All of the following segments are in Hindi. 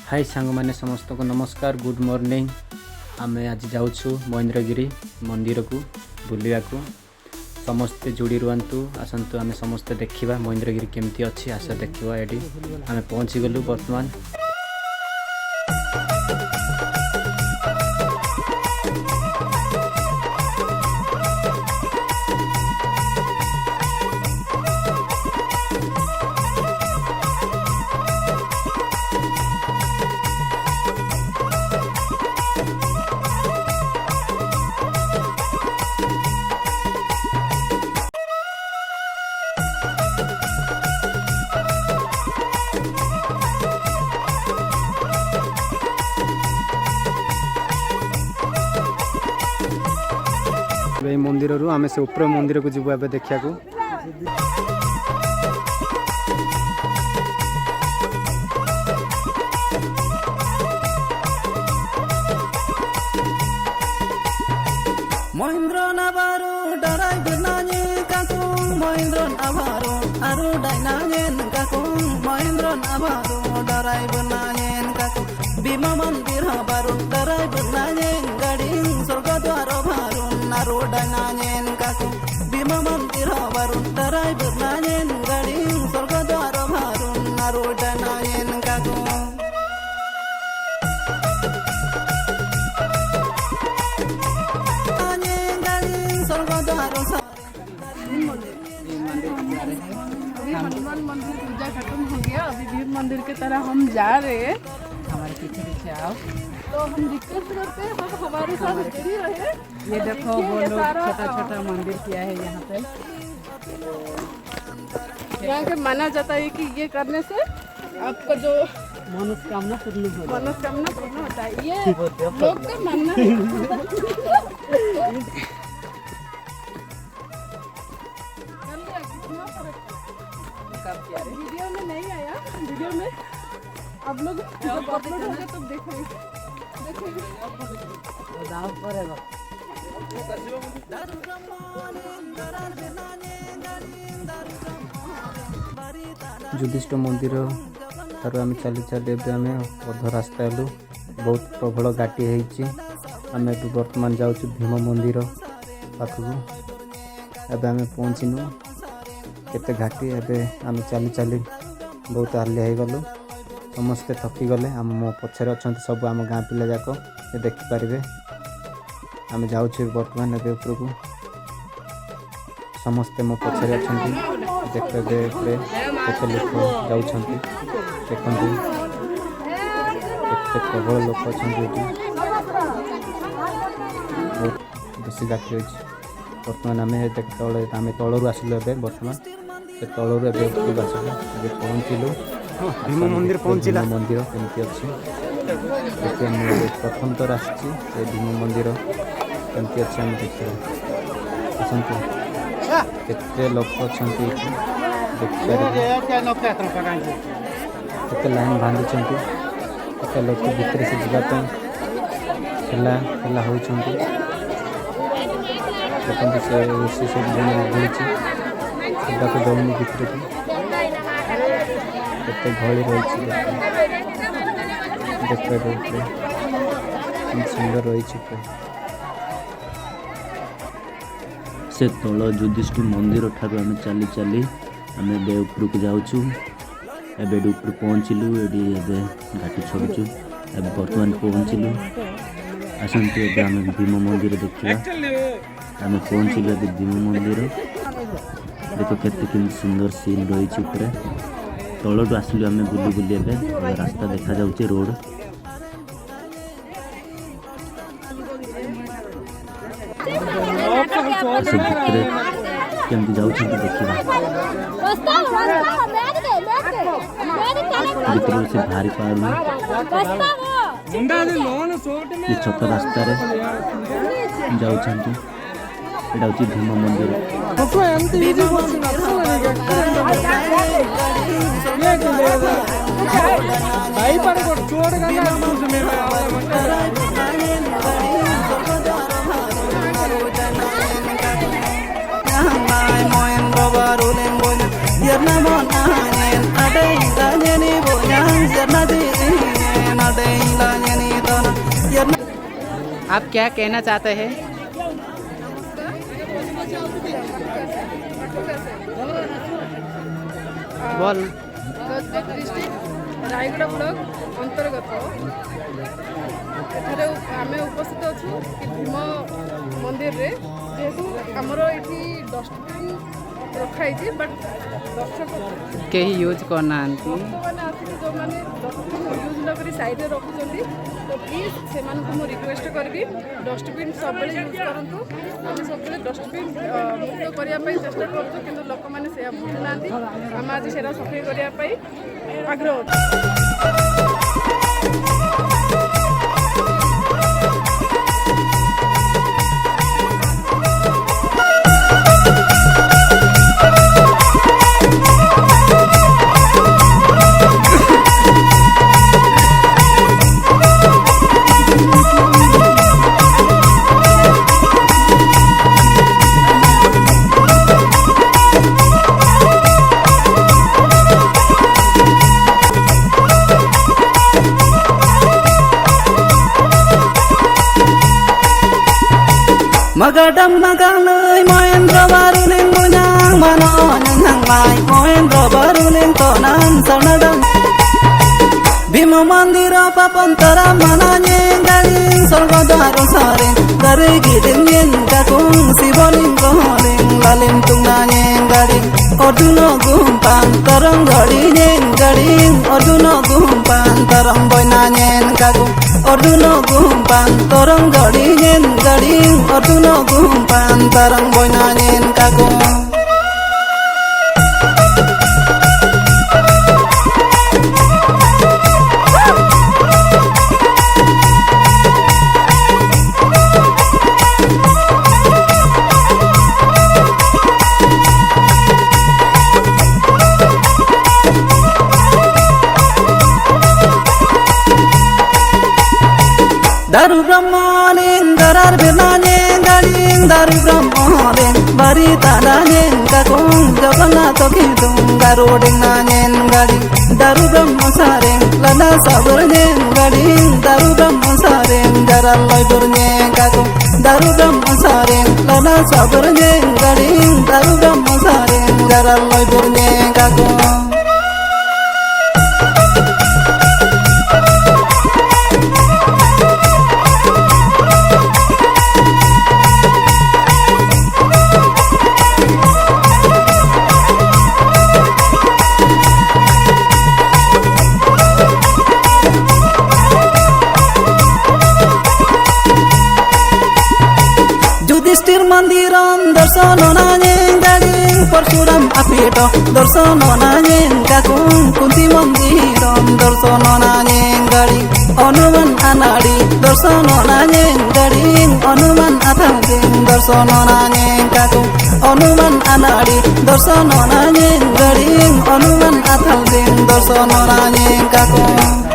हाय सांग मैंने समस्त को नमस्कार गुड मॉर्निंग। आम आज जाऊँ महेंद्रगिरी मंदिर को बुलवा को समस्ते जोड़ी रुहतु आसतु आम समस्ते देखा महेंद्रगिरी केमती अच्छी आशा देखा ये आम पहुँची गलु बर्तमान। मंदिर रू आम से ऊपर मंदिर को जीव ए देखा महेंद्र नाबारो डराई बिनानी काकू महेंद्र नाबारो आरो डाइनायेन काकू महेंद्र नाबारो डराई बिनायेन काकू बीमा मंदिर बारो डराई बिनायेन गाड़ी स्वर्ग द्वार बारो आरो डाइनायेन काकू बीमा मंदिर बारो डराई बिनायेन गाड़ी स्वर्ग द्वार बारो आरो डाइनायेन काकू हनुमान मंदिर पूजा खत्म हो गया। अभी वीर मंदिर की तरह हम जा रहे हैं। हमारे पीछे पीछे आओ। तो हम रिक्वेस्ट करते हैं सब हमारे साथ जुड़ी रहे। ये देखो वो लोग छोटा छोटा मंदिर किया है यहाँ पे। यहाँ के माना जाता है कि ये करने से आपका जो मनोकामना पूर्ण होता है। ये लोग का मानना है। वीडियो में नहीं आया, वीडियो में आप लोग जब अपलोड होगा तब देखेंगे। युधिष्ठ मंदिर तार आम चली चली आम अध रास्ता हेलु बहुत प्रबल घाटी होमें बर्तमान जाऊँ भीम मंदिर पाखक एवं आम पहुँचनु केते घाटी एवं आम चली चली बहुत हालिया हो गलु समस्ते थकी गले आम मो पछरे अच्छा सब आम गाँ पिला जाक देखिपारे आम जाऊँ बर्तमान ए उपरकू समस्ते मो पछरे अच्छा देखते केते लोक जाऊँ देखते प्रबल लोक अच्छा बहुत बेसी घाटी रही बर्तमान आम तलू आसिलु बर्तमान से तलू आसिलु पहुँचलु भीम मंदिर पहुँचला मंदिर केमती अच्छी प्रथम थर आसी भीम मंदिर केमती अच्छी आम देखिए आसतु केते लोक अच्छा केते लाइन बांधुंट केते लोक भितर से जावाई खेला होती देखते से रोषे सब बुड़ी को दौनी भितर को केते गहली रही देखते सुंदर रही से तल युधिष्ठिर मंदिर ठार आम चली चली आम ए उपरक जाऊँ एवं ऊपर पहुँचलु ये घाटी छड़ुचु ए बर्तमान पहुँचलु आसतु ए आम भीम मंदिर देखा आम पहुँचलु ए भीम मंदिर देख के सुंदर सीन रही ऊपर तलू आसलु आम बुली बुली ए रास्ता देखा जाउचे रोड से भितर केमती जाऊँ देखा भितर से बाहरी पार छोट रास्ता जाऊँ एटा हूँ भीम मंदिर Yerna bona ada ila nyeni tona yerna आप क्या कहना चाहते हैं? बोल। रायगड़ा ब्लॉक अंतर्गत एठारे आमे उपस्थित अच्छु भीम मंदिर रे जेहेतु आमर ये डस्टबिन रखाई बट दर्शक कहीं यूज करना मैंने आसिक जो मैंने डस्टबिन यूज न करी साइड रे रखुचंती तो प्लीज से मु रिक्वेस्ट करबी डस्टबिन सब यूज करंतु आम सब डस्टबिन मुक्त करने चेष्टा करूँ कि लोक मैंने से बुझुना आम आज से सफाई करने आग्रह Magadam nagalay Mahendra baruling bunyang Manoon ang hanglay Mahendra baruling tonan sanadang Bima mandira papantara mananyeng galing Salvadaro saring Dari giting yen kakung Siboling koholing Lalim tung nanyeng galing Orduno gumpang Tarang gadi nyeng galing Orduno gumpang Tarang boy nanyeng kakung Orduno gumpang Tarang gadi nyeng galing Orduno gumpang Tarang boy nanyeng kakung Daru brahmaning darar birnanyeng galing Daru brahmaning bari tananyeng kakung Jagannath kidung garuding nanyeng galing Daru brahmasaring lana saburnyeng galing Daru brahmasaring jaral loy burnyeng kakung Daru brahmasaring lana saburnyeng galing Daru brahmasaring jaral loy burnyeng kakung Mandiram darsono nanyeng galing Persuram apito darsono nanyeng kakung Kunti mandiram darsono nanyeng galing Onuman anadi darsono nanyeng galing Onuman atangking darsono nanyeng kakung Onuman anadi darsono nanyeng galing Onuman atangking darsono nanyeng kakung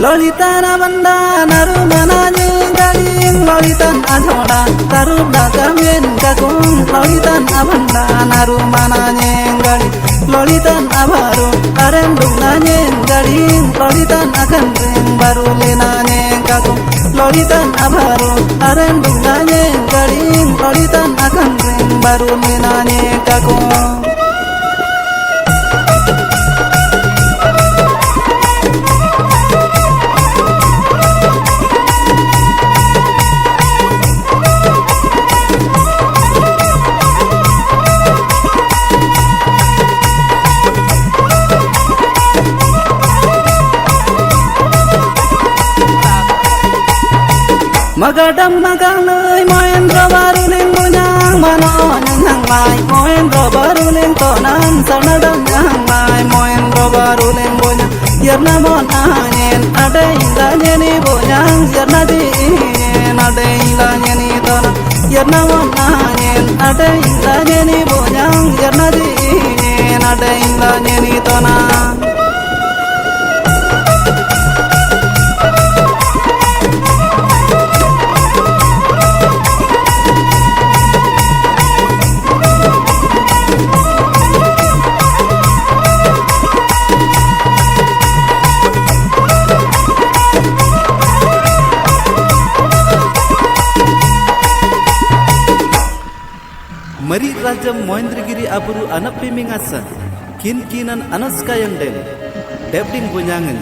Lolitan abanda naru mananyeng galing Lolitan ajoda taru dakamen kakung Lolitan abanda naru mananyeng galing Lolitan abaru arendung nanyeng galing Lolitan akan ring baru lenanyeng kakung Lolitan abaru arendung nanyeng galing Lolitan akan ring baru lenanyeng kakung Magadam nagalay Mahendra baruling bunyang Manoon ang hanglay Mahendra baruling tonan sanadang hanglay Mahendra baruling bunyang Yerna mon anyen ade ila nyeni bunyang Yerna di inyen ade ila nyeni tonan Yerna mon anyen ade ila nyeni Mari Raja Mohendragiri Aburu anak pimingasan, kinan Anaskayang Dem, Debding Bunyangan,